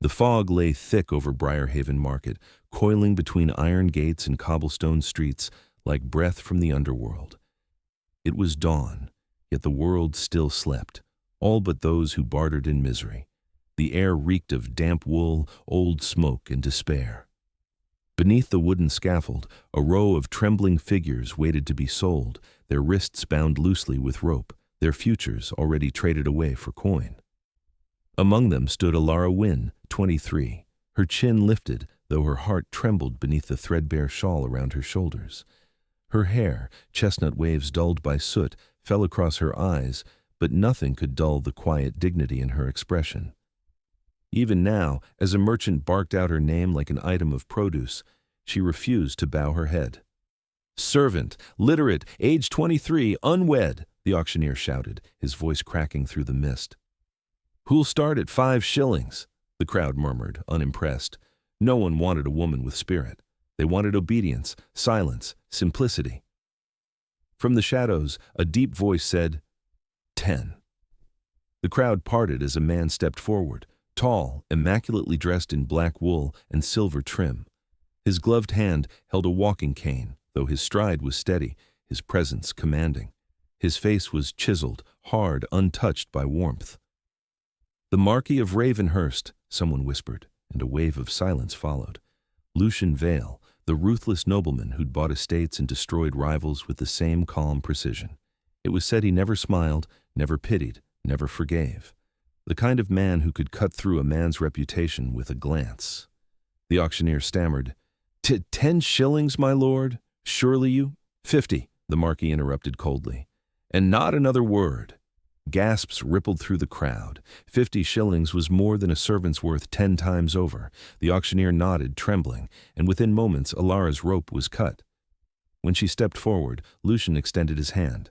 The fog lay thick over Briarhaven Market, coiling between iron gates and cobblestone streets like breath from the underworld. It was dawn, yet the world still slept, all but those who bartered in misery. The air reeked of damp wool, old smoke, and despair. Beneath the wooden scaffold, a row of trembling figures waited to be sold, their wrists bound loosely with rope, their futures already traded away for coin. Among them stood Alara Wynne, 23, her chin lifted, though her heart trembled beneath the threadbare shawl around her shoulders. Her hair, chestnut waves dulled by soot, fell across her eyes, but nothing could dull the quiet dignity in her expression. Even now, as a merchant barked out her name like an item of produce, she refused to bow her head. "Servant, literate, age 23, unwed," the auctioneer shouted, his voice cracking through the mist. "Who'll start at 5 shillings?" the crowd murmured, unimpressed. No one wanted a woman with spirit. They wanted obedience, silence, simplicity. From the shadows, a deep voice said, 10. The crowd parted as a man stepped forward, tall, immaculately dressed in black wool and silver trim. His gloved hand held a walking cane, though his stride was steady, his presence commanding. His face was chiseled, hard, untouched by warmth. "The Marquis of Ravenhurst," someone whispered, and a wave of silence followed. Lucian Vale, the ruthless nobleman who'd bought estates and destroyed rivals with the same calm precision. It was said he never smiled, never pitied, never forgave. The kind of man who could cut through a man's reputation with a glance. The auctioneer stammered, 10 shillings, my lord? Surely you—" 50, the Marquis interrupted coldly. "And not another word." Gasps rippled through the crowd. 50 shillings was more than a servant's worth 10 times over. The auctioneer nodded, trembling, and within moments Alara's rope was cut. When she stepped forward, Lucian extended his hand.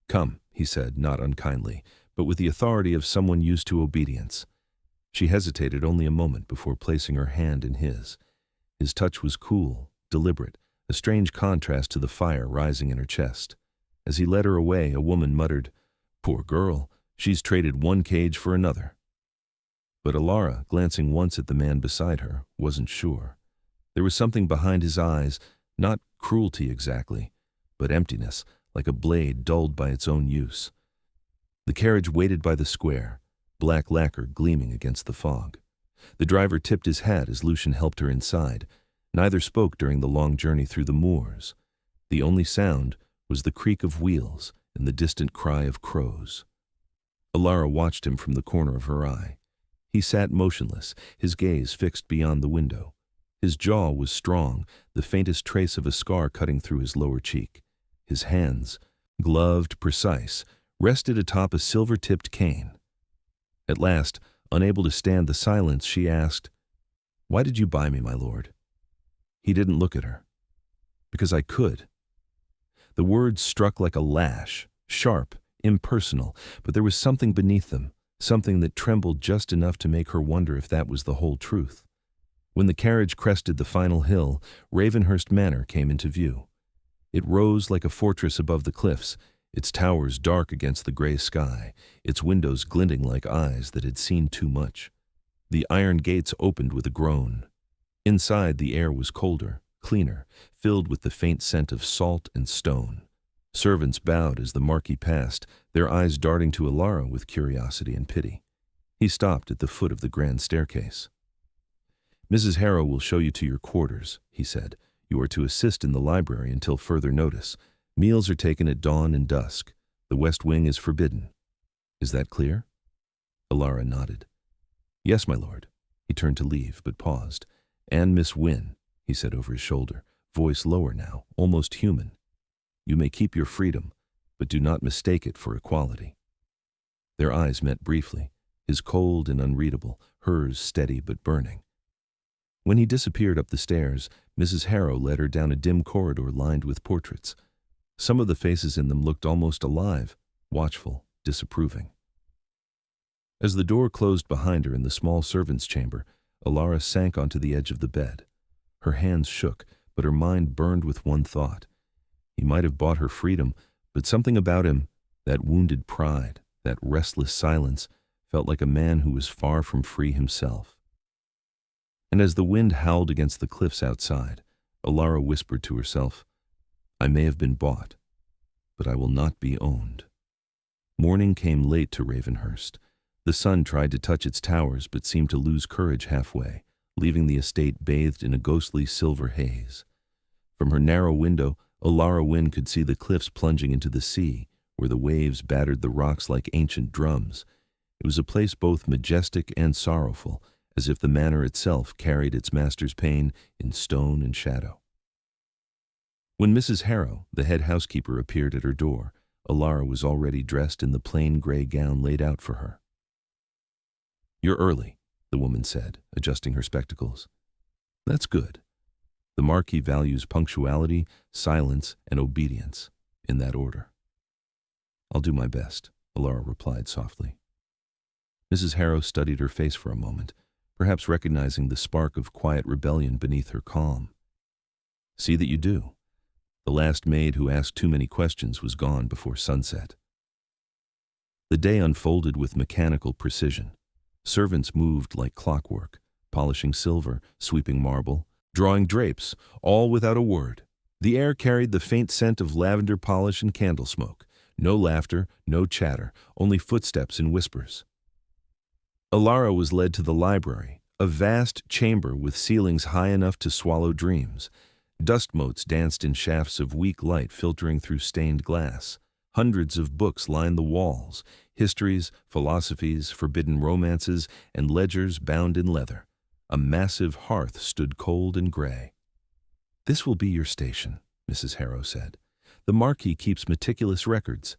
"Come," he said, not unkindly, but with the authority of someone used to obedience. She hesitated only a moment before placing her hand in his. His touch was cool, deliberate, a strange contrast to the fire rising in her chest. As he led her away, a woman muttered, "Poor girl, she's traded one cage for another." But Alara, glancing once at the man beside her, wasn't sure. There was something behind his eyes, not cruelty exactly, but emptiness, like a blade dulled by its own use. The carriage waited by the square, black lacquer gleaming against the fog. The driver tipped his hat as Lucian helped her inside. Neither spoke during the long journey through the moors. The only sound was the creak of wheels and the distant cry of crows. Alara watched him from the corner of her eye. He sat motionless, his gaze fixed beyond the window. His jaw was strong, the faintest trace of a scar cutting through his lower cheek. His hands, gloved, precise, rested atop a silver-tipped cane. At last, unable to stand the silence, she asked, "Why did you buy me, my lord?" He didn't look at her. "Because I could." The words struck like a lash, sharp, impersonal, but there was something beneath them, something that trembled just enough to make her wonder if that was the whole truth. When the carriage crested the final hill, Ravenhurst Manor came into view. It rose like a fortress above the cliffs, its towers dark against the gray sky, its windows glinting like eyes that had seen too much. The iron gates opened with a groan. Inside, the air was colder, cleaner, filled with the faint scent of salt and stone. Servants bowed as the Marquis passed, their eyes darting to Alara with curiosity and pity. He stopped at the foot of the grand staircase. "Mrs. Harrow will show you to your quarters," he said. "You are to assist in the library until further notice. Meals are taken at dawn and dusk. The west wing is forbidden. Is that clear?" Alara nodded. "Yes, my lord." He turned to leave, but paused. "And Miss Wynne," he said over his shoulder, voice lower now, almost human. "You may keep your freedom, but do not mistake it for equality." Their eyes met briefly, his cold and unreadable, hers steady but burning. When he disappeared up the stairs, Mrs. Harrow led her down a dim corridor lined with portraits. Some of the faces in them looked almost alive, watchful, disapproving. As the door closed behind her in the small servants' chamber, Alara sank onto the edge of the bed. Her hands shook, but her mind burned with one thought. He might have bought her freedom, but something about him, that wounded pride, that restless silence, felt like a man who was far from free himself. And as the wind howled against the cliffs outside, Alara whispered to herself, "I may have been bought, but I will not be owned." Morning came late to Ravenhurst. The sun tried to touch its towers but seemed to lose courage halfway, leaving the estate bathed in a ghostly silver haze. From her narrow window, Alara Wynne could see the cliffs plunging into the sea, where the waves battered the rocks like ancient drums. It was a place both majestic and sorrowful, as if the manor itself carried its master's pain in stone and shadow. When Mrs. Harrow, the head housekeeper, appeared at her door, Alara was already dressed in the plain gray gown laid out for her. "You're early," the woman said, adjusting her spectacles. "That's good. The Marquis values punctuality, silence, and obedience, in that order." "I'll do my best," Alara replied softly. Mrs. Harrow studied her face for a moment, perhaps recognizing the spark of quiet rebellion beneath her calm. "See that you do." The last maid who asked too many questions was gone before sunset. The day unfolded with mechanical precision. Servants moved like clockwork, polishing silver, sweeping marble, drawing drapes, all without a word. The air carried the faint scent of lavender polish and candle smoke. No laughter, no chatter, only footsteps and whispers. Alara was led to the library, a vast chamber with ceilings high enough to swallow dreams. Dust motes danced in shafts of weak light filtering through stained glass. Hundreds of books lined the walls, histories, philosophies, forbidden romances, and ledgers bound in leather. A massive hearth stood cold and gray. "This will be your station," Mrs. Harrow said. "The Marquis keeps meticulous records.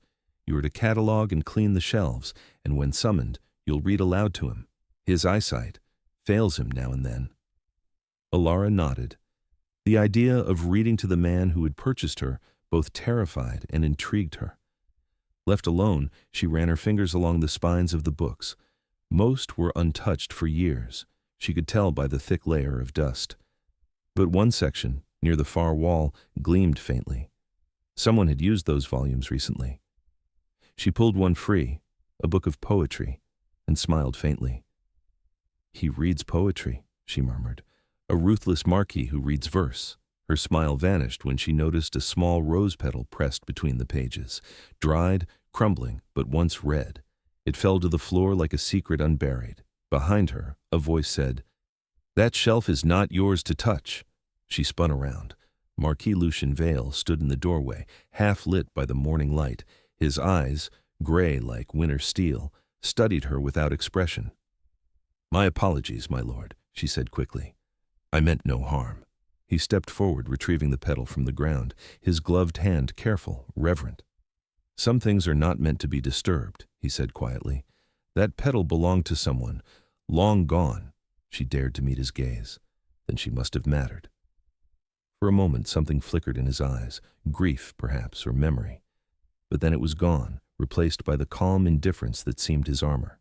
You are to catalogue and clean the shelves, and when summoned, you'll read aloud to him. His eyesight fails him now and then." Alara nodded. The idea of reading to the man who had purchased her both terrified and intrigued her. Left alone, she ran her fingers along the spines of the books. Most were untouched for years. She could tell by the thick layer of dust. But one section, near the far wall, gleamed faintly. Someone had used those volumes recently. She pulled one free, a book of poetry, and smiled faintly. "He reads poetry," she murmured. "A ruthless Marquis who reads verse." Her smile vanished when she noticed a small rose petal pressed between the pages, dried, crumbling, but once red. It fell to the floor like a secret unburied. Behind her, a voice said, "That shelf is not yours to touch." She spun around. Marquis Lucien Vale stood in the doorway, half lit by the morning light. His eyes, gray like winter steel, studied her without expression. "My apologies, my lord," she said quickly. "I meant no harm." He stepped forward, retrieving the petal from the ground, his gloved hand careful, reverent. "Some things are not meant to be disturbed," he said quietly. "That petal belonged to someone, long gone." She dared to meet his gaze. Then she must have mattered. For a moment something flickered in his eyes, grief perhaps, or memory. But then it was gone, replaced by the calm indifference that seemed his armor.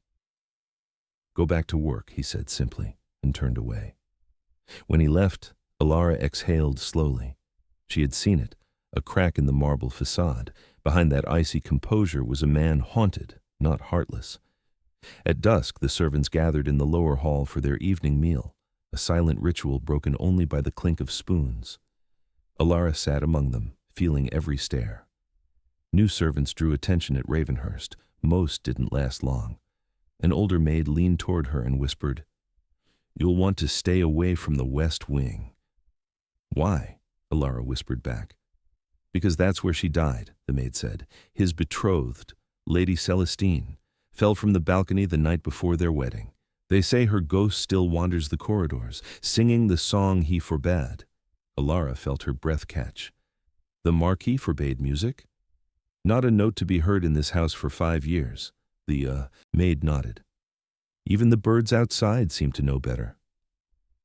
"Go back to work," he said simply, and turned away. When he left, Alara exhaled slowly. She had seen it, a crack in the marble facade. Behind that icy composure was a man haunted, not heartless. At dusk, the servants gathered in the lower hall for their evening meal, a silent ritual broken only by the clink of spoons. Alara sat among them, feeling every stare. New servants drew attention at Ravenhurst. Most didn't last long. An older maid leaned toward her and whispered, "You'll want to stay away from the West Wing." "Why?" Alara whispered back. "Because that's where she died," the maid said. "His betrothed, Lady Celestine, fell from the balcony the night before their wedding. They say her ghost still wanders the corridors, singing the song he forbade." Alara felt her breath catch. "The Marquis forbade music?" "Not a note to be heard in this house for 5 years. The maid nodded. "Even the birds outside seemed to know better."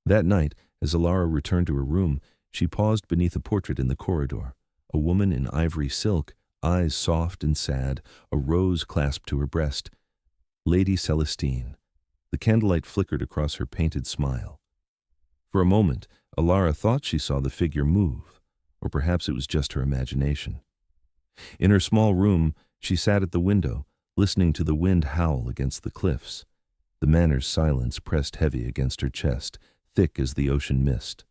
That night, as Alara returned to her room, she paused beneath a portrait in the corridor. A woman in ivory silk, eyes soft and sad, a rose clasped to her breast. Lady Celestine. The candlelight flickered across her painted smile. For a moment, Alara thought she saw the figure move, or perhaps it was just her imagination. In her small room, she sat at the window, listening to the wind howl against the cliffs. The manor's silence pressed heavy against her chest, thick as the ocean mist.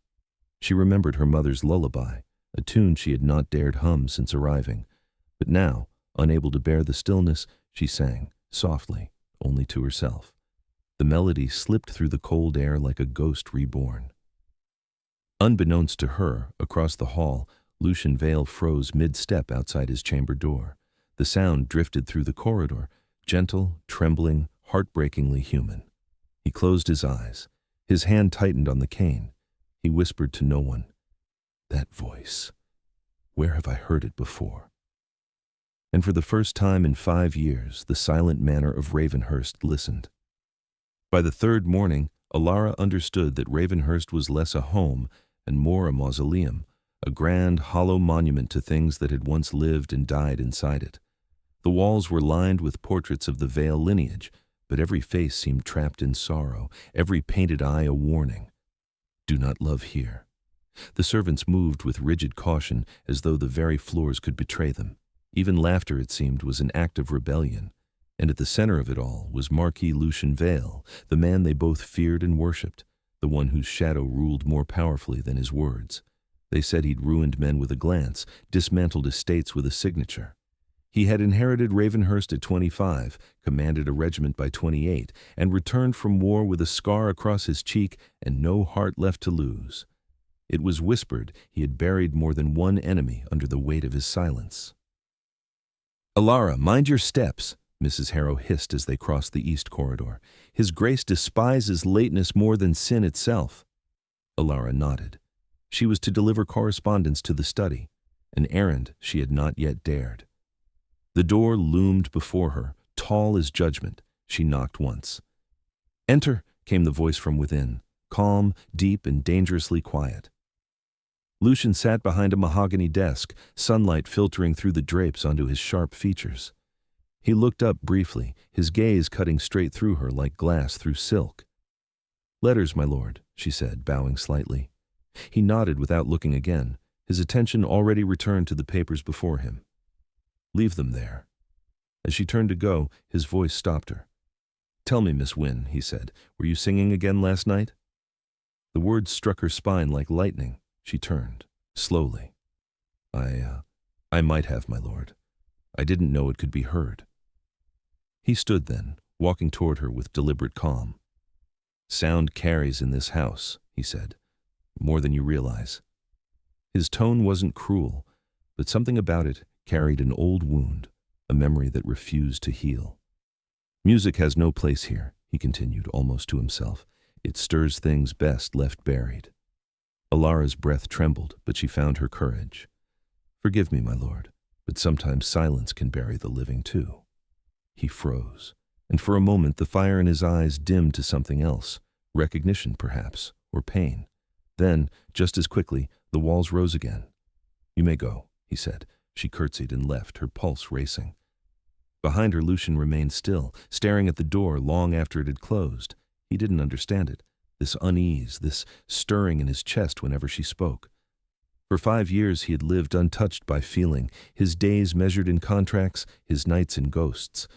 She remembered her mother's lullaby, a tune she had not dared hum since arriving. But now, unable to bear the stillness, she sang, softly, only to herself. The melody slipped through the cold air like a ghost reborn. Unbeknownst to her, across the hall, Lucian Vale froze mid-step outside his chamber door. The sound drifted through the corridor, gentle, trembling, heartbreakingly human. He closed his eyes. His hand tightened on the cane. He whispered to no one, "That voice. Where have I heard it before?" And for the first time in 5 years, the silent manor of Ravenhurst listened. By the third morning, Alara understood that Ravenhurst was less a home and more a mausoleum, a grand, hollow monument to things that had once lived and died inside it. The walls were lined with portraits of the Vale lineage, but every face seemed trapped in sorrow, every painted eye a warning. Do not love here. The servants moved with rigid caution, as though the very floors could betray them. Even laughter, it seemed, was an act of rebellion. And at the center of it all was Marquis Lucian Vale, the man they both feared and worshipped, the one whose shadow ruled more powerfully than his words. They said he'd ruined men with a glance, dismantled estates with a signature. He had inherited Ravenhurst at 25, commanded a regiment by 28, and returned from war with a scar across his cheek and no heart left to lose. It was whispered he had buried more than one enemy under the weight of his silence. "Alara, mind your steps," Mrs. Harrow hissed as they crossed the east corridor. "His Grace despises lateness more than sin itself." Alara nodded. She was to deliver correspondence to the study, an errand she had not yet dared. The door loomed before her, tall as judgment. She knocked once. "Enter," came the voice from within, calm, deep, and dangerously quiet. Lucian sat behind a mahogany desk, sunlight filtering through the drapes onto his sharp features. He looked up briefly, his gaze cutting straight through her like glass through silk. "Letters, my lord," she said, bowing slightly. He nodded without looking again, his attention already returned to the papers before him. "Leave them there." As she turned to go, his voice stopped her. "Tell me, Miss Wynne," he said, "were you singing again last night?" The words struck her spine like lightning. She turned, slowly. I might have, my lord. I didn't know it could be heard." He stood then, walking toward her with deliberate calm. "Sound carries in this house," he said, "more than you realize." His tone wasn't cruel, but something about it carried an old wound, a memory that refused to heal. "Music has no place here," he continued, almost to himself. "It stirs things best left buried." Alara's breath trembled, but she found her courage. "Forgive me, my lord, but sometimes silence can bury the living too." He froze, and for a moment the fire in his eyes dimmed to something else, recognition perhaps, or pain. Then, just as quickly, the walls rose again. "You may go," he said. She curtsied and left, her pulse racing. Behind her, Lucian remained still, staring at the door long after it had closed. He didn't understand it, this unease, this stirring in his chest whenever she spoke. For 5 years he had lived untouched by feeling, his days measured in contracts, his nights in ghosts.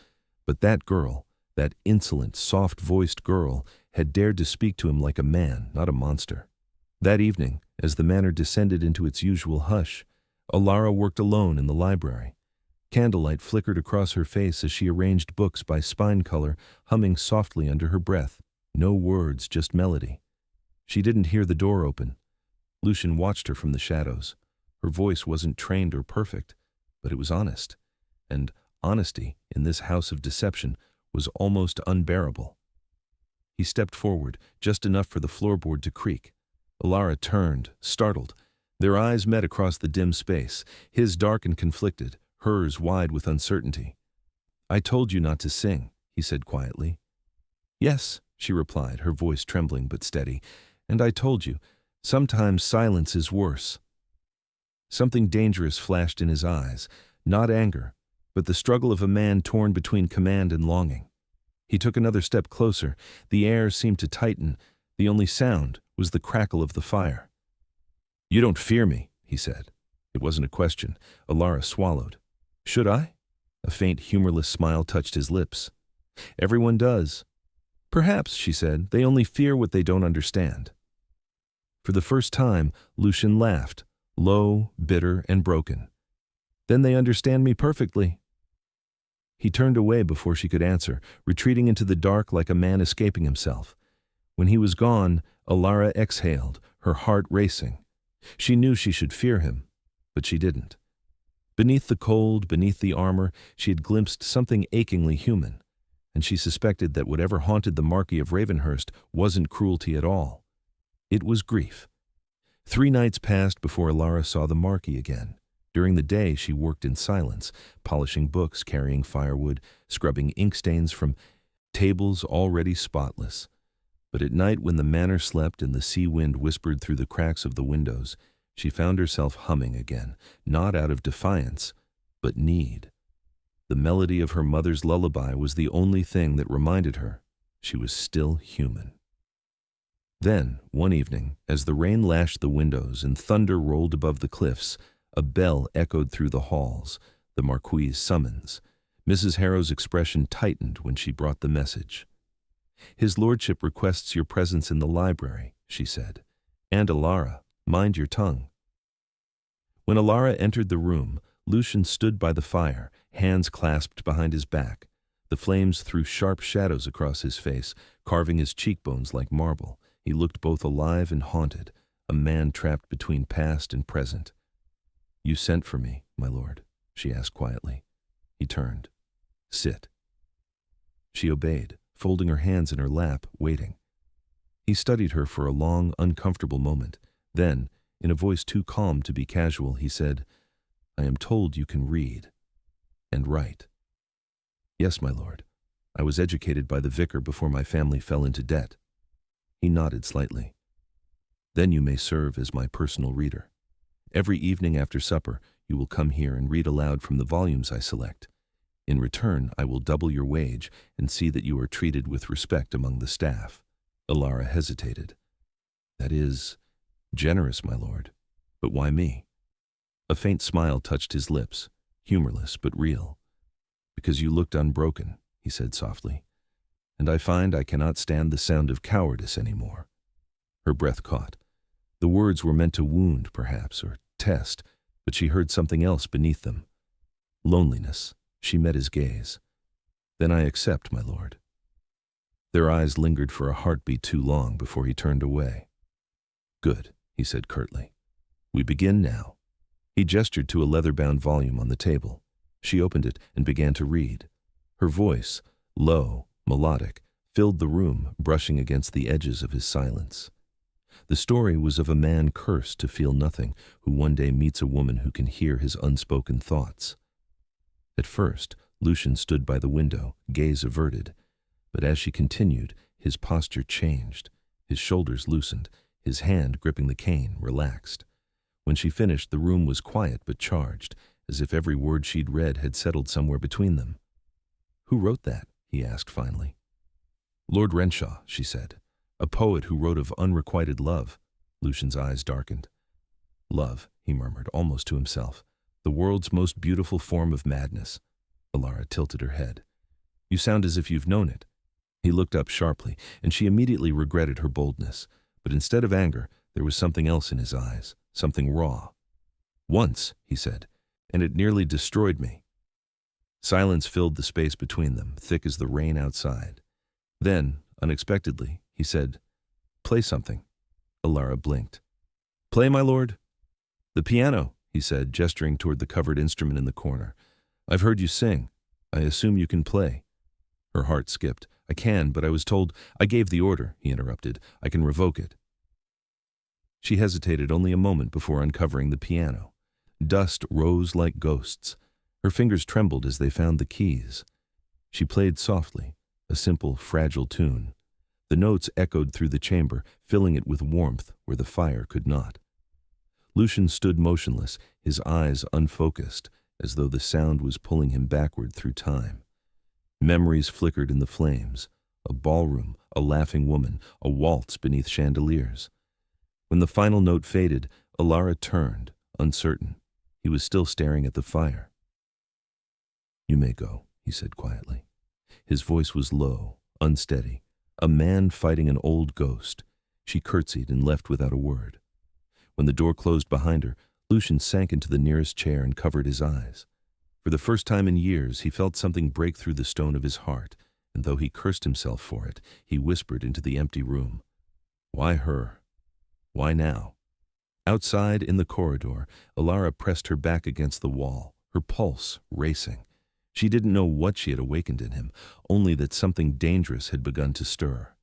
But that girl, that insolent, soft-voiced girl, had dared to speak to him like a man, not a monster. That evening, as the manor descended into its usual hush, Alara worked alone in the library. Candlelight flickered across her face as she arranged books by spine color, humming softly under her breath. No words, just melody. She didn't hear the door open. Lucian watched her from the shadows. Her voice wasn't trained or perfect, but it was honest. And honesty, in this house of deception, was almost unbearable. He stepped forward, just enough for the floorboard to creak. Alara turned, startled. Their eyes met across the dim space, his dark and conflicted, hers wide with uncertainty. "I told you not to sing," he said quietly. "Yes," she replied, her voice trembling but steady, "and I told you, sometimes silence is worse." Something dangerous flashed in his eyes, not anger, but the struggle of a man torn between command and longing. He took another step closer. The air seemed to tighten. The only sound was the crackle of the fire. "You don't fear me," he said. It wasn't a question. Alara swallowed. "Should I?" A faint, humorless smile touched his lips. "Everyone does." "Perhaps," she said, "they only fear what they don't understand." For the first time, Lucian laughed, low, bitter, and broken. "Then they understand me perfectly." He turned away before she could answer, retreating into the dark like a man escaping himself. When he was gone, Alara exhaled, her heart racing. She knew she should fear him, but she didn't. Beneath the cold, beneath the armor, she had glimpsed something achingly human, and she suspected that whatever haunted the Marquis of Ravenhurst wasn't cruelty at all. It was grief. 3 nights passed before Alara saw the Marquis again. During the day, she worked in silence, polishing books, carrying firewood, scrubbing ink stains from tables already spotless. But at night, when the manor slept and the sea wind whispered through the cracks of the windows, she found herself humming again, not out of defiance, but need. The melody of her mother's lullaby was the only thing that reminded her she was still human. Then, one evening, as the rain lashed the windows and thunder rolled above the cliffs, a bell echoed through the halls, the Marquis' summons. Mrs. Harrow's expression tightened when she brought the message. "His lordship requests your presence in the library," she said. "And Alara, mind your tongue." When Alara entered the room, Lucian stood by the fire, hands clasped behind his back. The flames threw sharp shadows across his face, carving his cheekbones like marble. He looked both alive and haunted, a man trapped between past and present. "You sent for me, my lord?" she asked quietly. He turned. "Sit." She obeyed, folding her hands in her lap, waiting. He studied her for a long, uncomfortable moment. Then, in a voice too calm to be casual, he said, "I am told you can read and write." "Yes, my lord. I was educated by the vicar before my family fell into debt." He nodded slightly. "Then you may serve as my personal reader. Every evening after supper, you will come here and read aloud from the volumes I select. In return, I will double your wage and see that you are treated with respect among the staff." Alara hesitated. "That is generous, my lord. But why me?" A faint smile touched his lips, humorless but real. "Because you looked unbroken," he said softly. "And I find I cannot stand the sound of cowardice anymore." Her breath caught. The words were meant to wound, perhaps, or test, but she heard something else beneath them. Loneliness. She met his gaze. "Then I accept, my lord." Their eyes lingered for a heartbeat too long before he turned away. "Good," he said curtly. "We begin now." He gestured to a leather-bound volume on the table. She opened it and began to read. Her voice, low, melodic, filled the room, brushing against the edges of his silence. The story was of a man cursed to feel nothing, who one day meets a woman who can hear his unspoken thoughts. At first, Lucian stood by the window, gaze averted, but as she continued, his posture changed. His shoulders loosened, his hand gripping the cane relaxed. When she finished, the room was quiet but charged, as if every word she'd read had settled somewhere between them. "Who wrote that?" he asked finally. "Lord Renshaw," she said. "A poet who wrote of unrequited love." Lucian's eyes darkened. "Love," he murmured, almost to himself. "The world's most beautiful form of madness." Alara tilted her head. "You sound as if you've known it." He looked up sharply, and she immediately regretted her boldness. But instead of anger, there was something else in his eyes, something raw. "Once," he said, "and it nearly destroyed me." Silence filled the space between them, thick as the rain outside. Then, unexpectedly, he said, "Play something." Alara blinked. "Play, my lord?" "The piano," he said, gesturing toward the covered instrument in the corner. "I've heard you sing. I assume you can play." Her heart skipped. "I can, but I was told—" "I gave the order," he interrupted. "I can revoke it." She hesitated only a moment before uncovering the piano. Dust rose like ghosts. Her fingers trembled as they found the keys. She played softly, a simple, fragile tune. The notes echoed through the chamber, filling it with warmth where the fire could not. Lucian stood motionless, his eyes unfocused, as though the sound was pulling him backward through time. Memories flickered in the flames. A ballroom, a laughing woman, a waltz beneath chandeliers. When the final note faded, Alara turned, uncertain. He was still staring at the fire. "You may go," he said quietly. His voice was low, unsteady, a man fighting an old ghost. She curtsied and left without a word. When the door closed behind her, Lucian sank into the nearest chair and covered his eyes. For the first time in years, he felt something break through the stone of his heart, and though he cursed himself for it, he whispered into the empty room, "Why her? Why now?" Outside, in the corridor, Alara pressed her back against the wall, her pulse racing. She didn't know what she had awakened in him, only that something dangerous had begun to stir.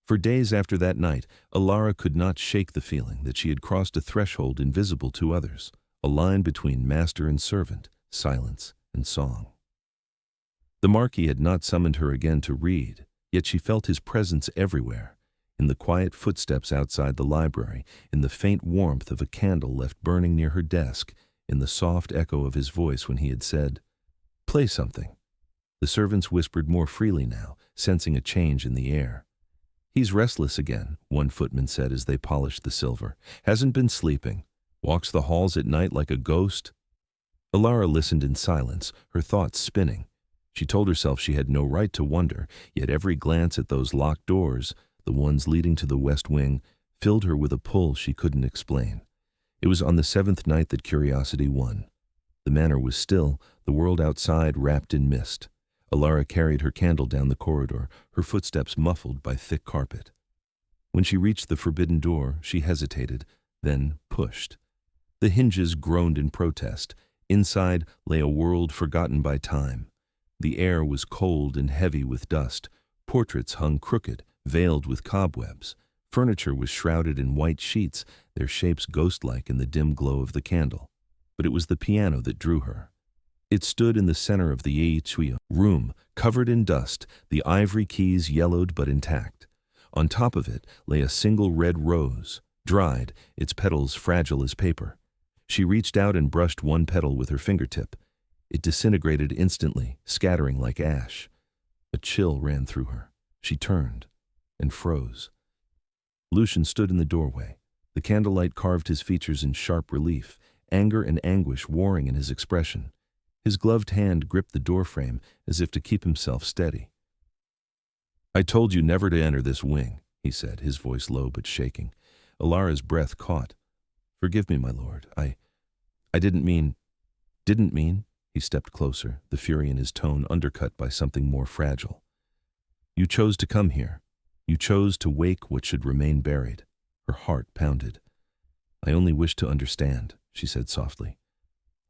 For days after that night, Alara could not shake the feeling that she had crossed a threshold invisible to others, a line between master and servant, silence and song. The Marquis had not summoned her again to read, yet she felt his presence everywhere, in the quiet footsteps outside the library, in the faint warmth of a candle left burning near her desk, in the soft echo of his voice when he had said, "Play something." The servants whispered more freely now, sensing a change in the air. "He's restless again," one footman said as they polished the silver. "Hasn't been sleeping. Walks the halls at night like a ghost." Alara listened in silence, her thoughts spinning. She told herself she had no right to wonder, yet every glance at those locked doors, the ones leading to the west wing, filled her with a pull she couldn't explain. It was on the 7th night that curiosity won. The manor was still, the world outside wrapped in mist. Alara carried her candle down the corridor, her footsteps muffled by thick carpet. When she reached the forbidden door, she hesitated, then pushed. The hinges groaned in protest. Inside lay a world forgotten by time. The air was cold and heavy with dust. Portraits hung crooked, veiled with cobwebs. Furniture was shrouded in white sheets, their shapes ghost-like in the dim glow of the candle. But it was the piano that drew her. It stood in the center of the room, covered in dust, the ivory keys yellowed but intact. On top of it lay a single red rose, dried, its petals fragile as paper. She reached out and brushed one petal with her fingertip. It disintegrated instantly, scattering like ash. A chill ran through her. She turned and froze. Lucian stood in the doorway. The candlelight carved his features in sharp relief, anger and anguish warring in his expression. His gloved hand gripped the doorframe as if to keep himself steady. "I told you never to enter this wing," he said, his voice low but shaking. Alara's breath caught. "Forgive me, my lord. I didn't mean—" "Didn't mean?" He stepped closer, the fury in his tone undercut by something more fragile. "You chose to come here. You chose to wake what should remain buried." Her heart pounded. "I only wish to understand," she said softly.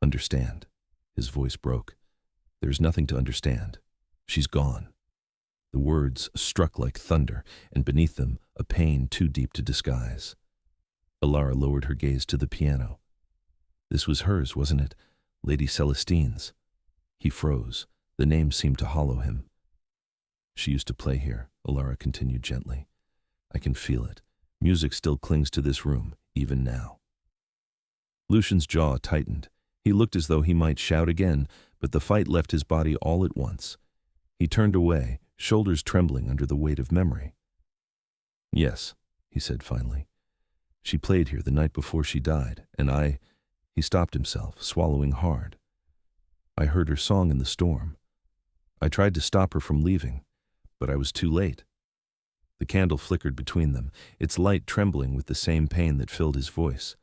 "Understand." His voice broke. "There's nothing to understand. She's gone." The words struck like thunder, and beneath them a pain too deep to disguise. Alara lowered her gaze to the piano. This was hers, wasn't it? Lady Celestine's. He froze. The name seemed to hollow him. "She used to play here," Alara continued gently. "I can feel it. Music still clings to this room, even now." Lucian's jaw tightened. He looked as though he might shout again, but the fight left his body all at once. He turned away, shoulders trembling under the weight of memory. "Yes," he said finally. "She played here the night before she died, and I—" He stopped himself, swallowing hard. "I heard her song in the storm. I tried to stop her from leaving, but I was too late." The candle flickered between them, its light trembling with the same pain that filled his voice.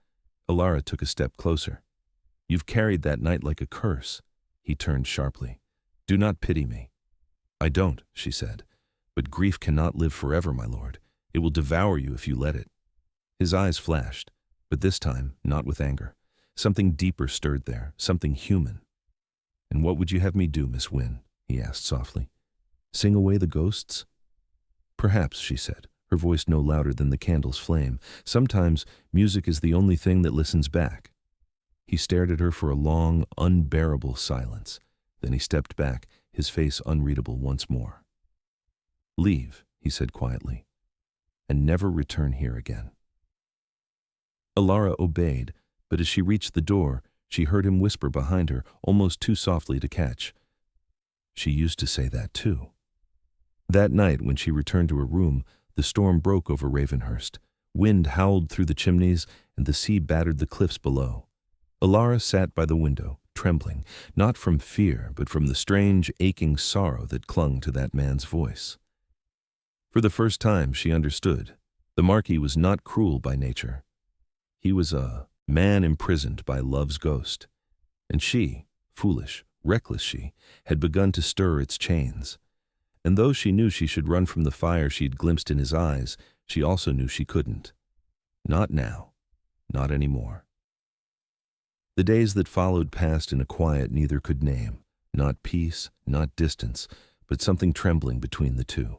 Alara took a step closer. "You've carried that night like a curse." He turned sharply. "Do not pity me." "I don't," she said. "But grief cannot live forever, my lord. It will devour you if you let it." His eyes flashed, but this time not with anger. Something deeper stirred there, something human. "And what would you have me do, Miss Wynne?" he asked softly. "Sing away the ghosts?" "Perhaps," she said, her voice no louder than the candle's flame. "Sometimes music is the only thing that listens back." He stared at her for a long, unbearable silence. Then he stepped back, his face unreadable once more. "Leave," he said quietly, "and never return here again." Alara obeyed, but as she reached the door, she heard him whisper behind her, almost too softly to catch. "She used to say that too." That night, when she returned to her room, the storm broke over Ravenhurst. Wind howled through the chimneys, and the sea battered the cliffs below. Alara sat by the window, trembling, not from fear, but from the strange, aching sorrow that clung to that man's voice. For the first time, she understood. The Marquis was not cruel by nature. He was a man imprisoned by love's ghost, and she, foolish, reckless she, had begun to stir its chains. And though she knew she should run from the fire she'd glimpsed in his eyes, she also knew she couldn't. Not now. Not anymore. The days that followed passed in a quiet neither could name, not peace, not distance, but something trembling between the two.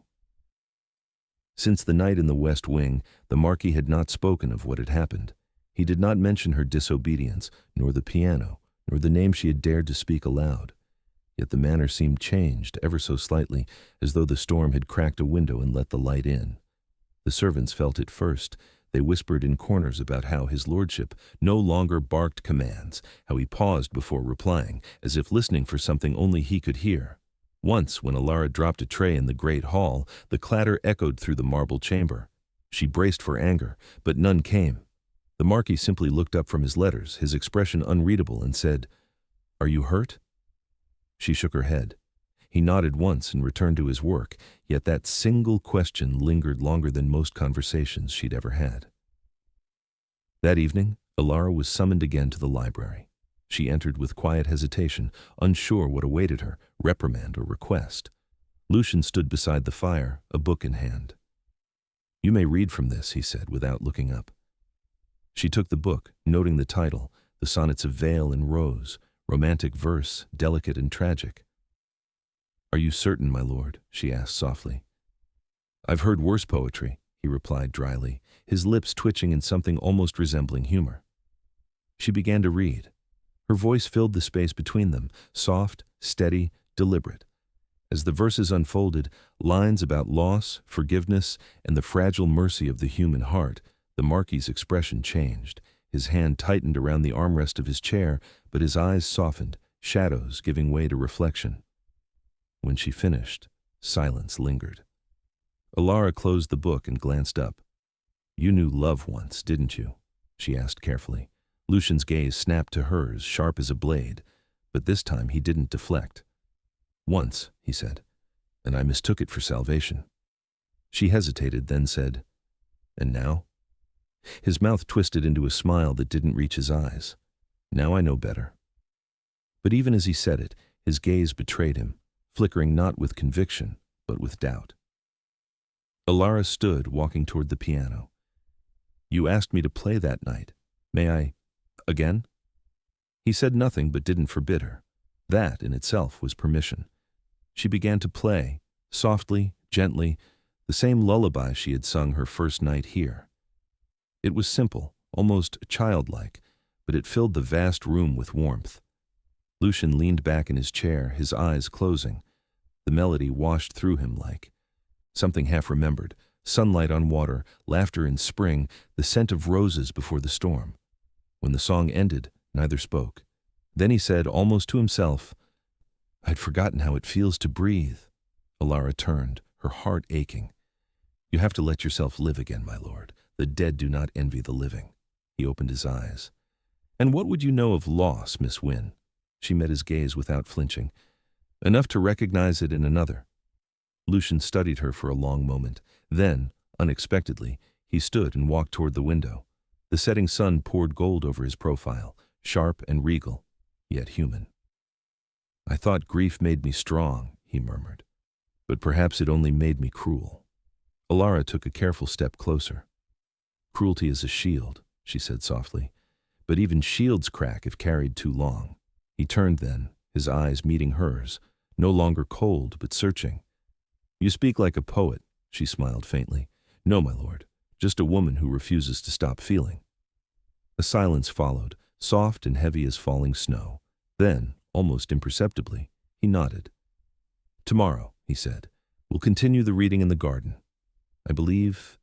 Since the night in the West Wing, the Marquis had not spoken of what had happened. He did not mention her disobedience, nor the piano, nor the name she had dared to speak aloud. Yet the manner seemed changed, ever so slightly, as though the storm had cracked a window and let the light in. The servants felt it first. They whispered in corners about how his lordship no longer barked commands, how he paused before replying, as if listening for something only he could hear. Once, when Alara dropped a tray in the great hall, the clatter echoed through the marble chamber. She braced for anger, but none came. The Marquis simply looked up from his letters, his expression unreadable, and said, "Are you hurt?" She shook her head. He nodded once and returned to his work, yet that single question lingered longer than most conversations she'd ever had. That evening, Alara was summoned again to the library. She entered with quiet hesitation, unsure what awaited her, reprimand or request. Lucian stood beside the fire, a book in hand. "You may read from this," he said, without looking up. She took the book, noting the title, The Sonnets of Vale and Rose, romantic verse, delicate and tragic. "Are you certain, my lord?" she asked softly. "I've heard worse poetry," he replied dryly, his lips twitching in something almost resembling humor. She began to read. Her voice filled the space between them, soft, steady, deliberate. As the verses unfolded, lines about loss, forgiveness, and the fragile mercy of the human heart, the Marquis's expression changed. His hand tightened around the armrest of his chair, but his eyes softened, shadows giving way to reflection. When she finished, silence lingered. Alara closed the book and glanced up. "You knew love once, didn't you?" she asked carefully. Lucian's gaze snapped to hers, sharp as a blade, but this time he didn't deflect. "Once," he said, "and I mistook it for salvation." She hesitated, then said, "And now?" His mouth twisted into a smile that didn't reach his eyes. "Now I know better." But even as he said it, his gaze betrayed him, flickering not with conviction, but with doubt. Alara stood, walking toward the piano. "You asked me to play that night. May I, again?" He said nothing but didn't forbid her. That, in itself, was permission. She began to play, softly, gently, the same lullaby she had sung her first night here. It was simple, almost childlike, but it filled the vast room with warmth. Lucian leaned back in his chair, his eyes closing. The melody washed through him like something half-remembered, sunlight on water, laughter in spring, the scent of roses before the storm. When the song ended, neither spoke. Then he said, almost to himself, "I'd forgotten how it feels to breathe." Alara turned, her heart aching. "You have to let yourself live again, my lord. The dead do not envy the living." He opened his eyes. "And what would you know of loss, Miss Wynne?" She met his gaze without flinching. "Enough to recognize it in another." Lucian studied her for a long moment. Then, unexpectedly, he stood and walked toward the window. The setting sun poured gold over his profile, sharp and regal, yet human. "I thought grief made me strong," he murmured. "But perhaps it only made me cruel." Alara took a careful step closer. "Cruelty is a shield," she said softly. "But even shields crack if carried too long." He turned then, his eyes meeting hers, no longer cold but searching. "You speak like a poet," she smiled faintly. "No, my lord, just a woman who refuses to stop feeling." A silence followed, soft and heavy as falling snow. Then, almost imperceptibly, he nodded. "Tomorrow," he said, "we'll continue the reading in the garden. I believe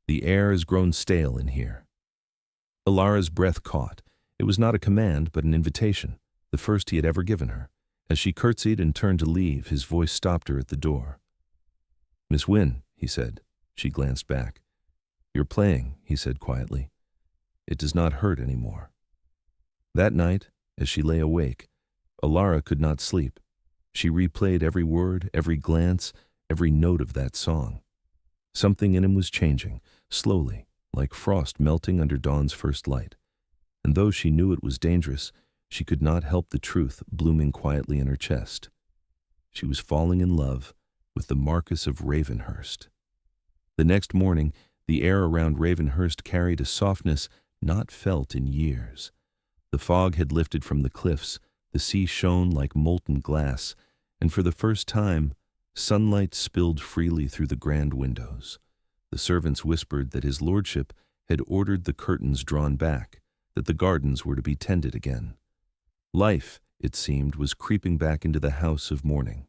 the air has grown stale in here." Alara's breath caught. It was not a command, but an invitation, the first he had ever given her. As she curtsied and turned to leave, his voice stopped her at the door. "Miss Wynne," he said. She glanced back. "You're playing," he said quietly. "It does not hurt any more." That night, as she lay awake, Alara could not sleep. She replayed every word, every glance, every note of that song. Something in him was changing, slowly, like frost melting under dawn's first light. And though she knew it was dangerous, she could not help the truth blooming quietly in her chest. She was falling in love with the Marquis of Ravenhurst. The next morning, the air around Ravenhurst carried a softness not felt in years. The fog had lifted from the cliffs, the sea shone like molten glass, and for the first time, sunlight spilled freely through the grand windows. The servants whispered that his lordship had ordered the curtains drawn back, that the gardens were to be tended again. Life, it seemed, was creeping back into the house of mourning.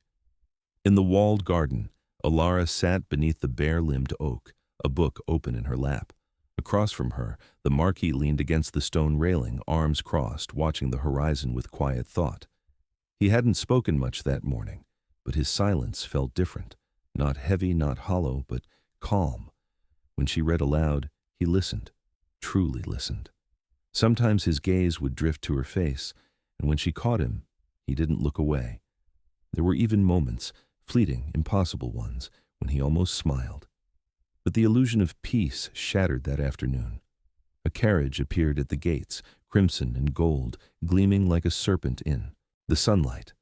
In the walled garden, Alara sat beneath the bare-limbed oak, a book open in her lap. Across from her, the Marquis leaned against the stone railing, arms crossed, watching the horizon with quiet thought. He hadn't spoken much that morning, but his silence felt different, not heavy, not hollow, but calm. When she read aloud, he listened, truly listened. Sometimes his gaze would drift to her face, and when she caught him, he didn't look away. There were even moments, fleeting, impossible ones, when he almost smiled. But the illusion of peace shattered that afternoon. A carriage appeared at the gates, crimson and gold, gleaming like a serpent in the sunlight.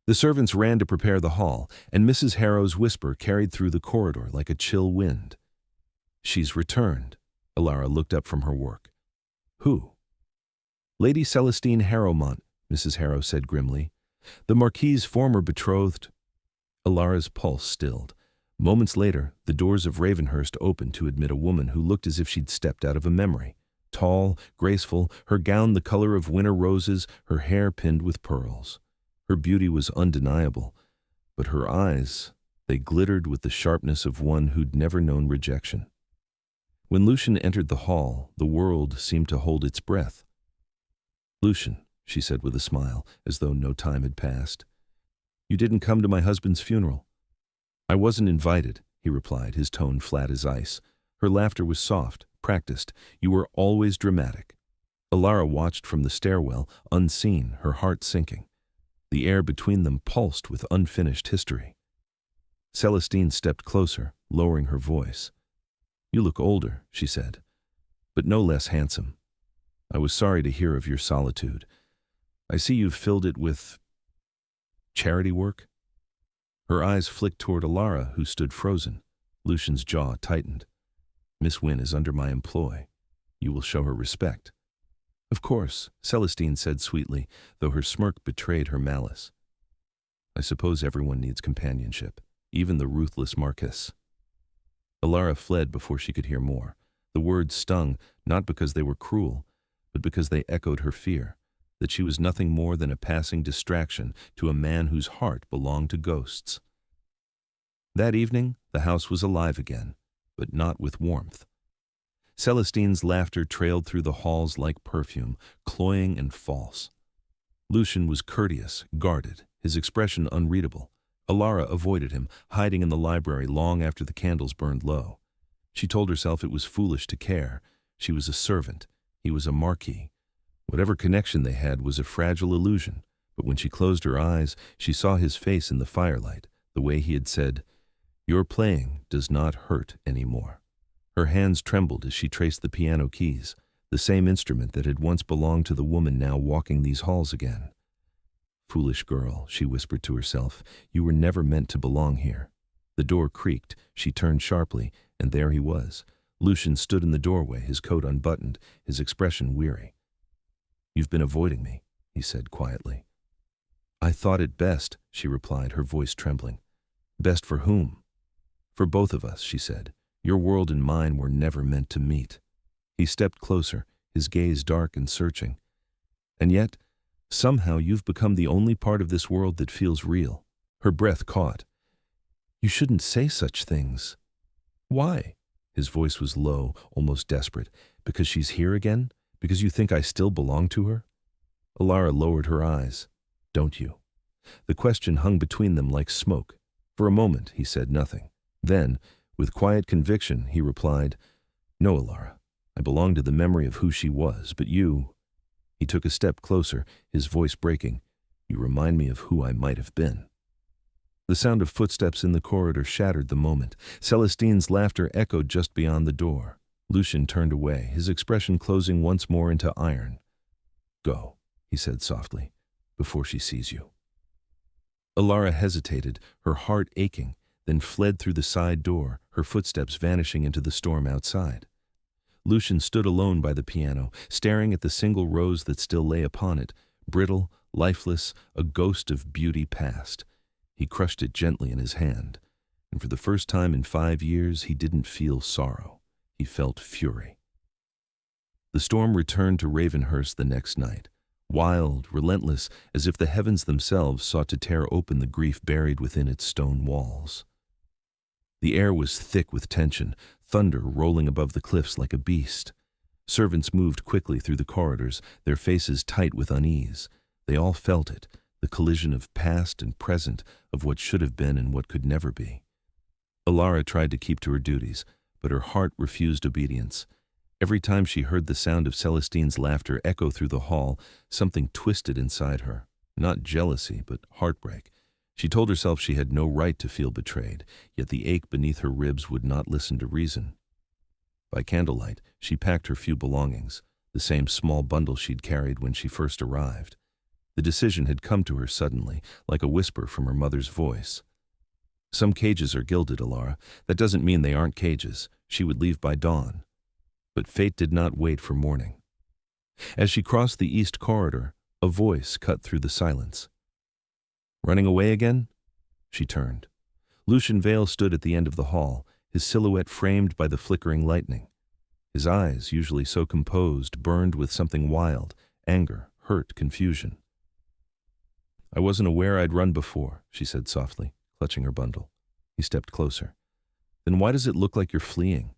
The servants ran to prepare the hall, and Mrs. Harrow's whisper carried through the corridor like a chill wind. "She's returned." Alara looked up from her work. "Who?" "Lady Celestine Harrowmont," Mrs. Harrow said grimly. "The Marquis's former betrothed." Alara's pulse stilled. Moments later, the doors of Ravenhurst opened to admit a woman who looked as if she'd stepped out of a memory. Tall, graceful, her gown the color of winter roses, her hair pinned with pearls. Her beauty was undeniable, but her eyes, they glittered with the sharpness of one who'd never known rejection. When Lucian entered the hall, the world seemed to hold its breath. "Lucian," she said with a smile, as though no time had passed. "You didn't come to my husband's funeral." "I wasn't invited," he replied, his tone flat as ice. Her laughter was soft, practiced. "You were always dramatic." Alara watched from the stairwell, unseen, her heart sinking. The air between them pulsed with unfinished history. Celestine stepped closer, lowering her voice. "You look older," she said, "but no less handsome. I was sorry to hear of your solitude. I see you've filled it with charity work." Her eyes flicked toward Alara, who stood frozen. Lucian's jaw tightened. "Miss Wynne is under my employ. You will show her respect." "Of course," Celestine said sweetly, though her smirk betrayed her malice. "I suppose everyone needs companionship, even the ruthless Marquis." Alara fled before she could hear more. The words stung, not because they were cruel, but because they echoed her fear, that she was nothing more than a passing distraction to a man whose heart belonged to ghosts. That evening, the house was alive again, but not with warmth. Celestine's laughter trailed through the halls like perfume, cloying and false. Lucian was courteous, guarded, his expression unreadable. Alara avoided him, hiding in the library long after the candles burned low. She told herself it was foolish to care. She was a servant. He was a Marquis. Whatever connection they had was a fragile illusion, but when she closed her eyes, she saw his face in the firelight, the way he had said, "Your playing does not hurt anymore." Her hands trembled as she traced the piano keys, the same instrument that had once belonged to the woman now walking these halls again. "Foolish girl," she whispered to herself, "you were never meant to belong here." The door creaked. She turned sharply, and there he was. Lucian stood in the doorway, his coat unbuttoned, his expression weary. "You've been avoiding me," he said quietly. "I thought it best," she replied, her voice trembling. "Best for whom?" "For both of us," she said. "Your world and mine were never meant to meet." He stepped closer, his gaze dark and searching. "And yet, somehow you've become the only part of this world that feels real." Her breath caught. "You shouldn't say such things." "Why?" His voice was low, almost desperate. "Because she's here again? Because you think I still belong to her?" Alara lowered her eyes. "Don't you?" The question hung between them like smoke. For a moment, he said nothing. Then, with quiet conviction, he replied, "No, Alara. I belong to the memory of who she was, but you—" He took a step closer, his voice breaking. "You remind me of who I might have been." The sound of footsteps in the corridor shattered the moment. Celestine's laughter echoed just beyond the door. Lucian turned away, his expression closing once more into iron. "Go," he said softly, "before she sees you." Alara hesitated, her heart aching, then fled through the side door, her footsteps vanishing into the storm outside. Lucian stood alone by the piano, staring at the single rose that still lay upon it, brittle, lifeless, a ghost of beauty past. He crushed it gently in his hand, and for the first time in 5 years he didn't feel sorrow. He felt fury. The storm returned to Ravenhurst the next night, wild, relentless, as if the heavens themselves sought to tear open the grief buried within its stone walls. The air was thick with tension, thunder rolling above the cliffs like a beast. Servants moved quickly through the corridors, their faces tight with unease. They all felt it, the collision of past and present, of what should have been and what could never be. Alara tried to keep to her duties, but her heart refused obedience. Every time she heard the sound of Celestine's laughter echo through the hall, something twisted inside her. Not jealousy, but heartbreak. She told herself she had no right to feel betrayed, yet the ache beneath her ribs would not listen to reason. By candlelight, she packed her few belongings, the same small bundle she'd carried when she first arrived. The decision had come to her suddenly, like a whisper from her mother's voice. "Some cages are gilded, Alara. That doesn't mean they aren't cages. She would leave by dawn." But fate did not wait for morning. As she crossed the east corridor, a voice cut through the silence. "Running away again?" She turned. Lucian Vale stood at the end of the hall, his silhouette framed by the flickering lightning. His eyes, usually so composed, burned with something wild, anger, hurt, confusion. "I wasn't aware I'd run before," she said softly, clutching her bundle. He stepped closer. "Then why does it look like you're fleeing?"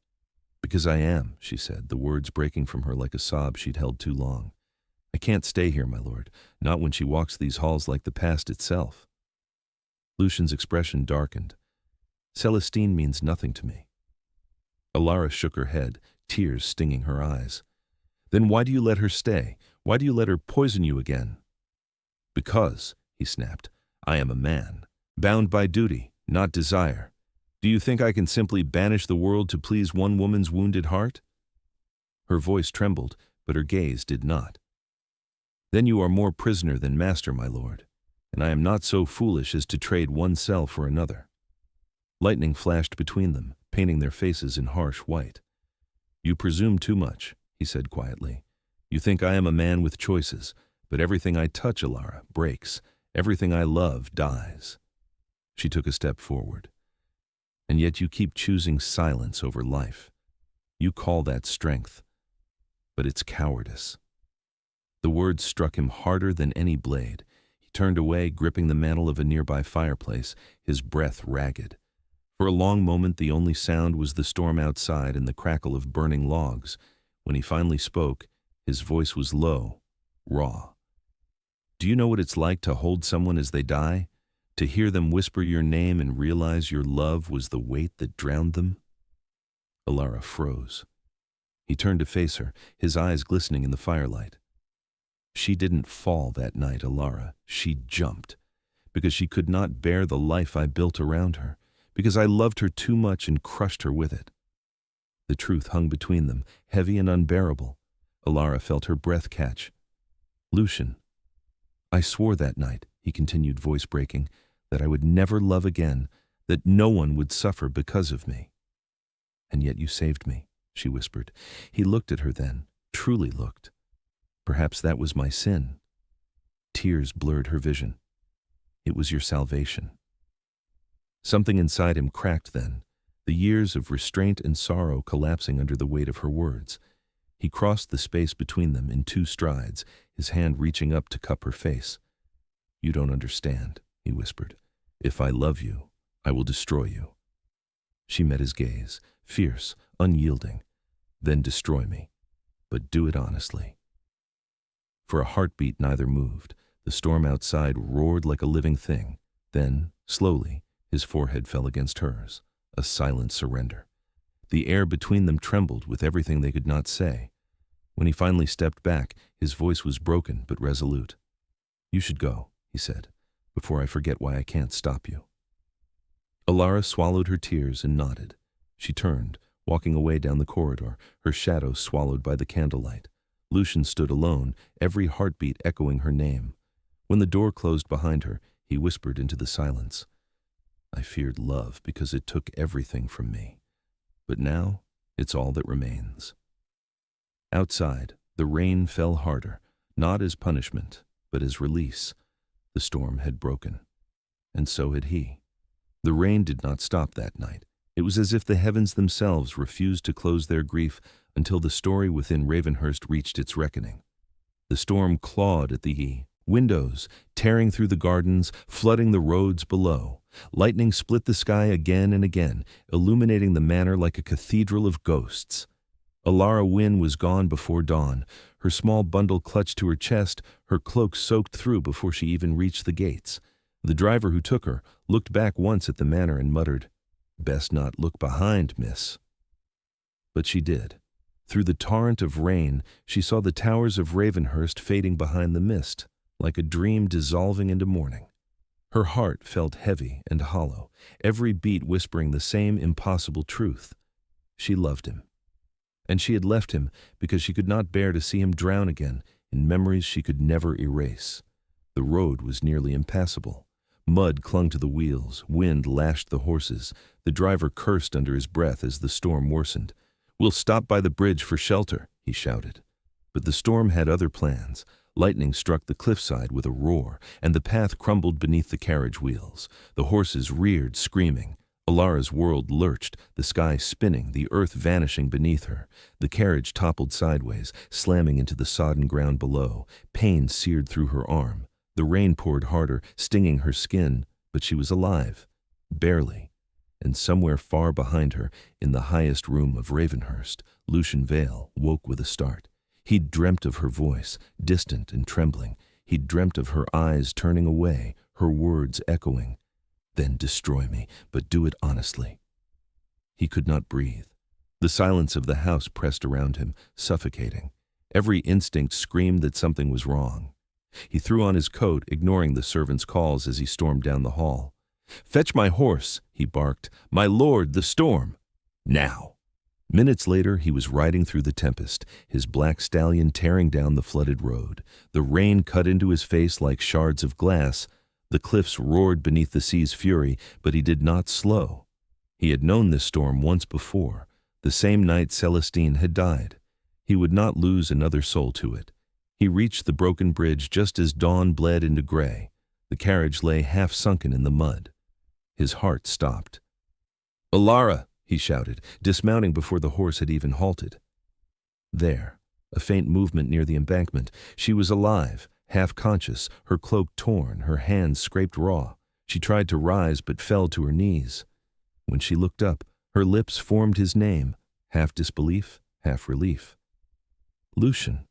"Because I am," she said, the words breaking from her like a sob she'd held too long. "I can't stay here, my lord, not when she walks these halls like the past itself." Lucian's expression darkened. "Celestine means nothing to me." Alara shook her head, tears stinging her eyes. "Then why do you let her stay? Why do you let her poison you again?" "Because," he snapped, "I am a man, bound by duty, not desire. Do you think I can simply banish the world to please one woman's wounded heart?" Her voice trembled, but her gaze did not. "Then you are more prisoner than master, my lord, and I am not so foolish as to trade one cell for another." Lightning flashed between them, painting their faces in harsh white. "You presume too much," he said quietly. "You think I am a man with choices, but everything I touch, Alara, breaks. Everything I love dies." She took a step forward. "And yet you keep choosing silence over life. You call that strength, but it's cowardice." The words struck him harder than any blade. He turned away, gripping the mantel of a nearby fireplace, his breath ragged. For a long moment the only sound was the storm outside and the crackle of burning logs. When he finally spoke, his voice was low, raw. "Do you know what it's like to hold someone as they die? To hear them whisper your name and realize your love was the weight that drowned them?" Alara froze. He turned to face her, his eyes glistening in the firelight. "She didn't fall that night, Alara. She jumped. Because she could not bear the life I built around her. Because I loved her too much and crushed her with it." The truth hung between them, heavy and unbearable. Alara felt her breath catch. "Lucian, I swore that night," he continued, voice breaking, "that I would never love again, that no one would suffer because of me." "And yet you saved me," she whispered. He looked at her then, truly looked. "Perhaps that was my sin." Tears blurred her vision. "It was your salvation." Something inside him cracked then, the years of restraint and sorrow collapsing under the weight of her words. He crossed the space between them in 2 strides, his hand reaching up to cup her face. "You don't understand," he whispered. "If I love you, I will destroy you." She met his gaze, fierce, unyielding. "Then destroy me, but do it honestly." For a heartbeat neither moved. The storm outside roared like a living thing. Then, slowly, his forehead fell against hers, a silent surrender. The air between them trembled with everything they could not say. When he finally stepped back, his voice was broken but resolute. "You should go," he said, "before I forget why I can't stop you." Alara swallowed her tears and nodded. She turned, walking away down the corridor, her shadow swallowed by the candlelight. Lucian stood alone, every heartbeat echoing her name. When the door closed behind her, he whispered into the silence, "I feared love because it took everything from me. But now, it's all that remains." Outside, the rain fell harder, not as punishment, but as release. The storm had broken. And so had he. The rain did not stop that night. It was as if the heavens themselves refused to close their grief until the story within Ravenhurst reached its reckoning. The storm clawed at the windows, tearing through the gardens, flooding the roads below. Lightning split the sky again and again, illuminating the manor like a cathedral of ghosts. Alara Wynne was gone before dawn, her small bundle clutched to her chest, her cloak soaked through before she even reached the gates. The driver who took her looked back once at the manor and muttered, "Best not look behind, miss." But she did. Through the torrent of rain, she saw the towers of Ravenhurst fading behind the mist, like a dream dissolving into morning. Her heart felt heavy and hollow, every beat whispering the same impossible truth. She loved him. And she had left him because she could not bear to see him drown again in memories she could never erase. The road was nearly impassable. Mud clung to the wheels, wind lashed the horses. The driver cursed under his breath as the storm worsened. "We'll stop by the bridge for shelter," he shouted. But the storm had other plans. Lightning struck the cliffside with a roar, and the path crumbled beneath the carriage wheels. The horses reared, screaming. Alara's world lurched, the sky spinning, the earth vanishing beneath her. The carriage toppled sideways, slamming into the sodden ground below. Pain seared through her arm. The rain poured harder, stinging her skin, but she was alive. Barely. And somewhere far behind her, in the highest room of Ravenhurst, Lucian Vale woke with a start. He'd dreamt of her voice, distant and trembling. He'd dreamt of her eyes turning away, her words echoing. "Then destroy me, but do it honestly." He could not breathe. The silence of the house pressed around him, suffocating. Every instinct screamed that something was wrong. He threw on his coat, ignoring the servant's calls as he stormed down the hall. "Fetch my horse," he barked. "My lord, the storm! Now!" Minutes later, he was riding through the tempest, his black stallion tearing down the flooded road. The rain cut into his face like shards of glass. The cliffs roared beneath the sea's fury, but he did not slow. He had known this storm once before, the same night Celestine had died. He would not lose another soul to it. He reached the broken bridge just as dawn bled into gray. The carriage lay half sunken in the mud. His heart stopped. "Alara!" he shouted, dismounting before the horse had even halted. There, a faint movement near the embankment. She was alive, half conscious, her cloak torn, her hands scraped raw. She tried to rise but fell to her knees. When she looked up, her lips formed his name, half disbelief, half relief. "Lucian."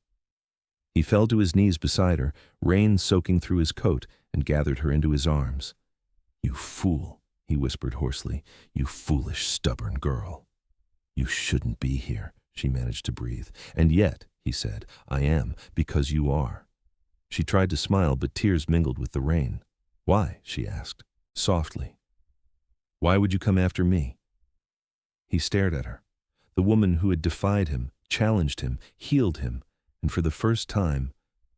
He fell to his knees beside her, rain soaking through his coat, and gathered her into his arms. "You fool," he whispered hoarsely. "You foolish, stubborn girl." "You shouldn't be here," she managed to breathe. "And yet," he said, "I am, because you are." She tried to smile, but tears mingled with the rain. "Why?" she asked, softly. "Why would you come after me?" He stared at her. The woman who had defied him, challenged him, healed him, and for the first time,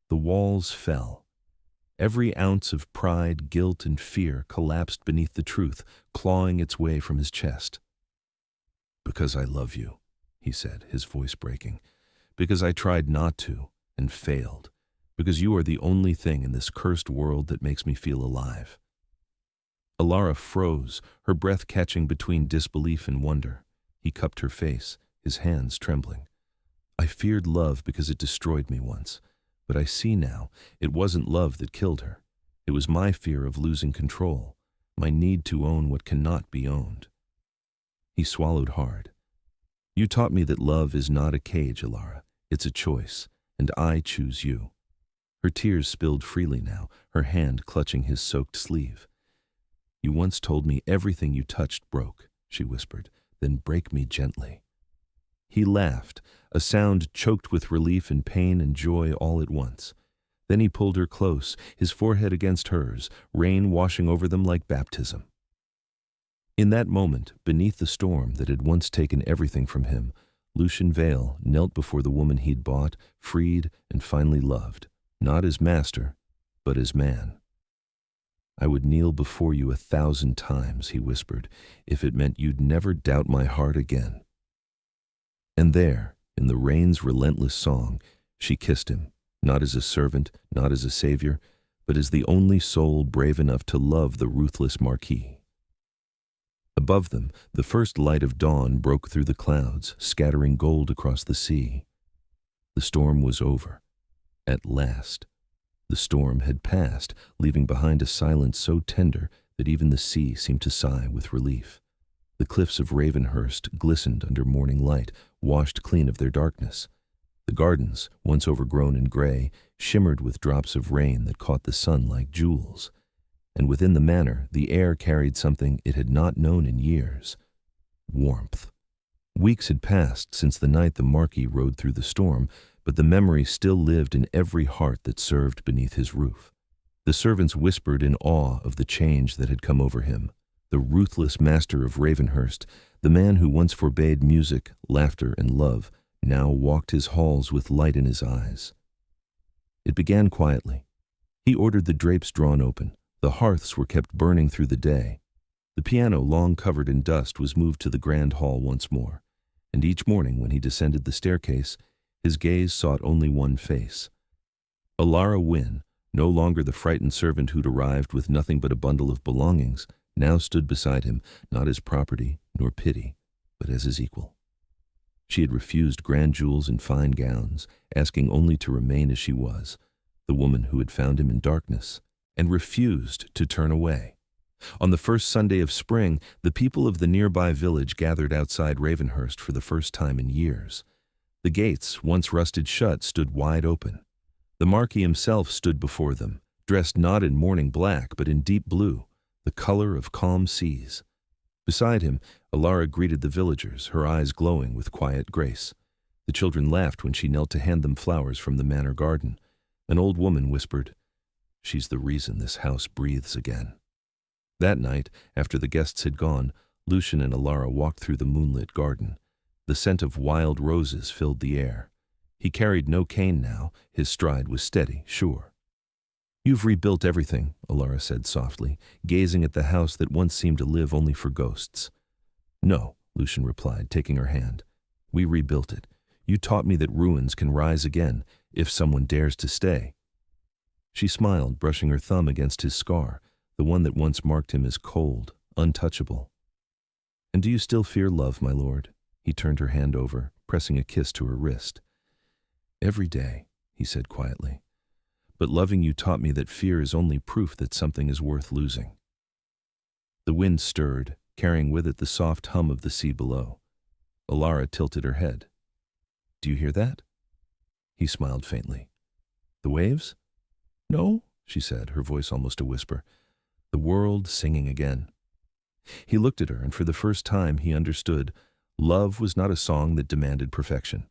the walls fell. Every ounce of pride, guilt, and fear collapsed beneath the truth, clawing its way from his chest. "Because I love you," he said, his voice breaking. "Because I tried not to, and failed. Because you are the only thing in this cursed world that makes me feel alive." Alara froze, her breath catching between disbelief and wonder. He cupped her face, his hands trembling. "I feared love because it destroyed me once. But I see now, it wasn't love that killed her. It was my fear of losing control, my need to own what cannot be owned." He swallowed hard. "You taught me that love is not a cage, Alara. It's a choice, and I choose you." Her tears spilled freely now, her hand clutching his soaked sleeve. "You once told me everything you touched broke," she whispered. "Then break me gently." He laughed, a sound choked with relief and pain and joy all at once. Then he pulled her close, his forehead against hers, rain washing over them like baptism. In that moment, beneath the storm that had once taken everything from him, Lucian Vale knelt before the woman he'd bought, freed, and finally loved, not as master, but as man. "I would kneel before you 1,000 times," he whispered, "if it meant you'd never doubt my heart again." And there, in the rain's relentless song, she kissed him, not as a servant, not as a savior, but as the only soul brave enough to love the ruthless Marquis. Above them, the first light of dawn broke through the clouds, scattering gold across the sea. The storm was over. At last. The storm had passed, leaving behind a silence so tender that even the sea seemed to sigh with relief. The cliffs of Ravenhurst glistened under morning light, washed clean of their darkness. The gardens, once overgrown and gray, shimmered with drops of rain that caught the sun like jewels. And within the manor, the air carried something it had not known in years: warmth. Weeks had passed since the night the Marquis rode through the storm, but the memory still lived in every heart that served beneath his roof. The servants whispered in awe of the change that had come over him. The ruthless master of Ravenhurst, the man who once forbade music, laughter, and love, now walked his halls with light in his eyes. It began quietly. He ordered the drapes drawn open. The hearths were kept burning through the day. The piano, long covered in dust, was moved to the grand hall once more, and each morning when he descended the staircase, his gaze sought only one face. Alara Wynne, no longer the frightened servant who'd arrived with nothing but a bundle of belongings, now stood beside him, not as property nor pity, but as his equal. She had refused grand jewels and fine gowns, asking only to remain as she was, the woman who had found him in darkness, and refused to turn away. On the first Sunday of spring, the people of the nearby village gathered outside Ravenhurst for the first time in years. The gates, once rusted shut, stood wide open. The Marquis himself stood before them, dressed not in morning black, but in deep blue, the color of calm seas. Beside him, Alara greeted the villagers, her eyes glowing with quiet grace. The children laughed when she knelt to hand them flowers from the manor garden. An old woman whispered, "She's the reason this house breathes again." That night, after the guests had gone, Lucian and Alara walked through the moonlit garden. The scent of wild roses filled the air. He carried no cane now. His stride was steady, sure. "You've rebuilt everything," Alara said softly, gazing at the house that once seemed to live only for ghosts. "No," Lucian replied, taking her hand. "We rebuilt it. You taught me that ruins can rise again, if someone dares to stay." She smiled, brushing her thumb against his scar, the one that once marked him as cold, untouchable. "And do you still fear love, my lord?" He turned her hand over, pressing a kiss to her wrist. "Every day," he said quietly. "But loving you taught me that fear is only proof that something is worth losing." The wind stirred, carrying with it the soft hum of the sea below. Alara tilted her head. "Do you hear that?" He smiled faintly. "The waves?" "No," she said, her voice almost a whisper. "The world singing again." He looked at her, and for the first time he understood. Love was not a song that demanded perfection.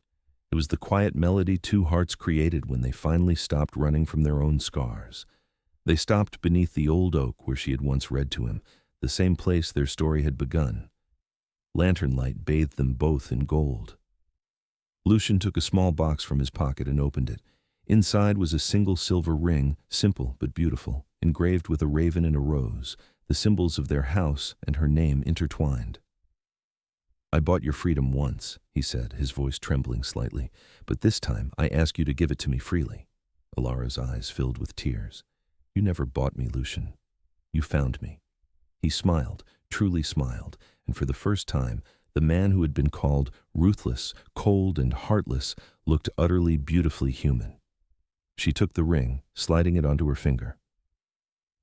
It was the quiet melody two hearts created when they finally stopped running from their own scars. They stopped beneath the old oak where she had once read to him, the same place their story had begun. Lantern light bathed them both in gold. Lucian took a small box from his pocket and opened it. Inside was a single silver ring, simple but beautiful, engraved with a raven and a rose, the symbols of their house and her name intertwined. "I bought your freedom once," he said, his voice trembling slightly, "but this time I ask you to give it to me freely." Alara's eyes filled with tears. "You never bought me, Lucian. You found me." He smiled, truly smiled, and for the first time, the man who had been called ruthless, cold, and heartless looked utterly beautifully human. She took the ring, sliding it onto her finger.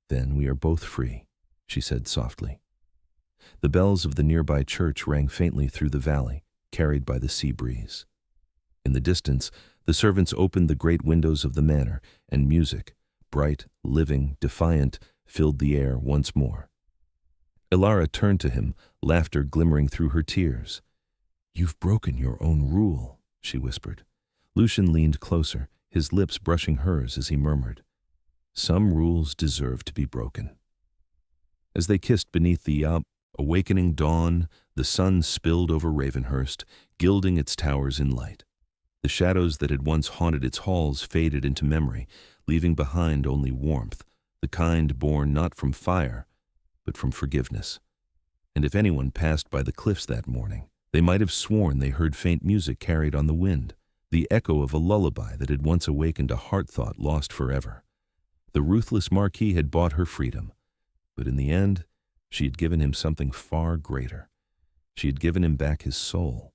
"Then we are both free," she said softly. The bells of the nearby church rang faintly through the valley, carried by the sea breeze. In the distance, the servants opened the great windows of the manor, and music, bright, living, defiant, filled the air once more. Alara turned to him, laughter glimmering through her tears. "You've broken your own rule," she whispered. Lucian leaned closer, his lips brushing hers as he murmured, "Some rules deserve to be broken." As they kissed beneath the Awakening dawn, the sun spilled over Ravenhurst, gilding its towers in light. The shadows that had once haunted its halls faded into memory, leaving behind only warmth, the kind born not from fire, but from forgiveness. And if anyone passed by the cliffs that morning, they might have sworn they heard faint music carried on the wind, the echo of a lullaby that had once awakened a heart thought lost forever. The ruthless Marquis had bought her freedom, but in the end, she had given him something far greater. She had given him back his soul.